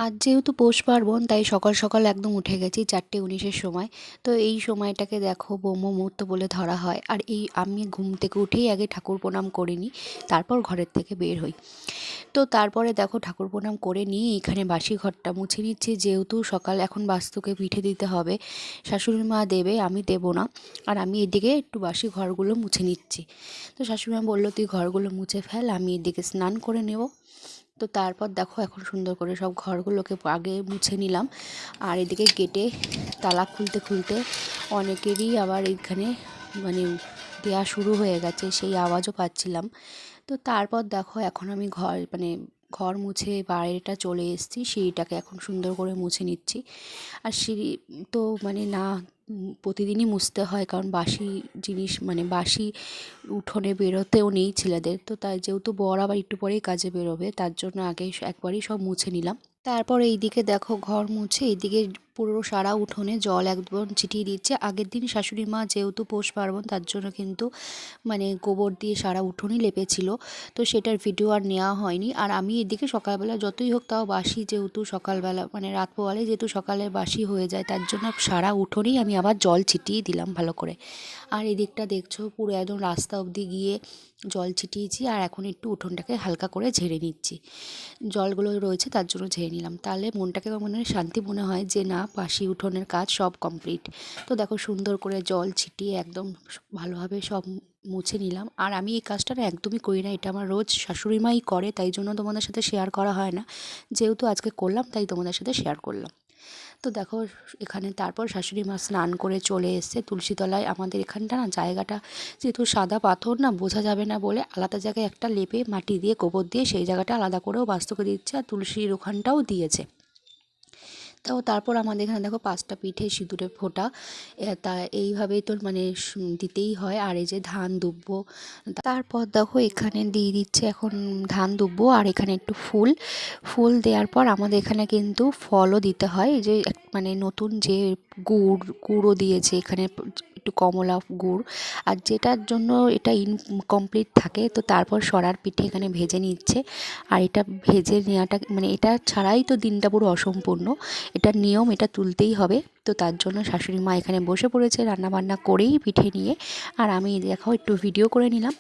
আজ যেহেতু পৌষ পার্বণ তাই সকাল সকাল একদম উঠে গেছি 4:19-এর সময়। তো এই সময়টাকে দেখো ব্রহ্ম মুহূর্ত বলে ধরা হয়। আর এই আমি ঘুম থেকে উঠেই আগে ঠাকুর প্রণাম করে নিই, তারপর ঘরের থেকে বের হই। তো তারপরে দেখো ঠাকুর প্রণাম করে নিয়ে এখানে বাসি ঘরটা মুছে নিচ্ছি, যেহেতু সকাল এখন বাস্তুকে পিঠে দিতে হবে। শাশুড়ি মা দেবে, আমি দেবো না। আর আমি এদিকে একটু বাসি ঘরগুলো মুছে নিচ্ছি। তো শাশুড়ি মা বললো তুই ঘরগুলো মুছে ফেল, আমি এদিকে স্নান করে নেব। তো তারপর দেখো এখন সুন্দর করে সব ঘরগুলোকে আগে মুছে নিলাম। আর এদিকে গেটে তালা খুলতে খুলতে অনেকেরই আবার এখানে মানে দেয়া শুরু হয়ে গেছে, সেই আওয়াজও পাচ্ছিলাম। তো তারপর দেখো এখন আমি ঘর মুছে বাইরেটা চলে এসেছি, সিঁড়িটাকে এখন সুন্দর করে মুছে নিচ্ছি। আর সিঁড়ি তো না প্রতিদিনই মুছতে হয়, কারণ বাসি জিনিস বাসি উঠোনে বেরোতেও নেই ছেলেদের, তো তাই যেহেতু বর আবার একটু পরেই কাজে বেরোবে, তার জন্য আগেই একবারই সব মুছে নিলাম। তারপর এইদিকে দেখো ঘর মুছে এইদিকে পুরো সারা উঠোনে জল একদম ছিটিয়ে দিচ্ছে। আগের দিন শাশুড়ি মা যেহেতু পৌষ পার্বণ তার জন্য কিন্তু গোবর দিয়ে সারা উঠোনই লেপেছিল, তো সেটার ভিডিও আর নেওয়া হয়নি। আর আমি এদিকে সকালবেলা যতই হোক তাও বাসি, যেহেতু সকালবেলা রাত পোয়ালে যেহেতু সকালে বাসি হয়ে যায়, তার জন্য সারা উঠোনেই আমি আবার জল ছিটিয়ে দিলাম ভালো করে। আর এদিকটা দেখছো পুরো একদম রাস্তা অবধি গিয়ে জল ছিটিয়েছি। আর এখন একটু উঠোনটাকে হালকা করে ঝেড়ে নিচ্ছি, জলগুলো রয়েছে তার জন্য ঝেড়ে নিলাম, তাহলে মনটাকে শান্তি মনে হয় যে না বাসি উঠোনের কাজ সব কমপ্লিট। তো দেখো সুন্দর করে জল ছিটিয়ে একদম ভালোভাবে সব মুছে নিলাম। আর আমি এই কাজটা একদমই করি না, এটা আমার রোজ শাশুড়ি মাই করে, তাই জন্য তোমাদের সাথে শেয়ার করা হয় না। যেহেতু আজকে করলাম তাই তোমাদের সাথে শেয়ার করলাম। তো দেখো এখানে তারপর শাশুড়ি মা স্নান করে চলে এসছে তুলসীতলায়। আমাদের এখানটা জায়গাটা যেহেতু সাদা পাথর বোঝা যাবে না বলে আলাদা জায়গায় একটা লেপে মাটি দিয়ে গোবর দিয়ে সেই জায়গাটা আলাদা করেও বাস্তুকে দিচ্ছে, আর তুলসীর ওখানটাও দিয়েছে। তো তারপর আমাদের এখানে দেখো 5টা পিঠে সিঁদুরে ফোঁটা, তা এইভাবেই তো দিতেই হয়। আর এই যে ধান দুব্বো, তারপর দেখো এখানে দিয়ে দিচ্ছে এখন ধান দুব্বো, আর এখানে একটু ফুল ফুল দেওয়ার পর আমাদের এখানে কিন্তু ফলও দিতে হয়। এই যে নতুন যে গুড়ও দিয়েছে এখানে, একটু কমলা গুড়। আর যেটার জন্য এটা ইনকমপ্লিট থাকে, তো তারপর সরার পিঠে এখানে ভেজে নিচ্ছে। আর এটা ভেজে নেওয়াটা এটা ছাড়াই তো দিনটা পুরো অসম্পূর্ণ, এটার নিয়ম, এটা তুলতেই হবে। তো তার জন্য শাশুড়ি মা এখানে বসে পড়েছে রান্নাবান্না করেই পিঠে নিয়ে। আর আমি দেখো একটু ভিডিও করে নিলাম।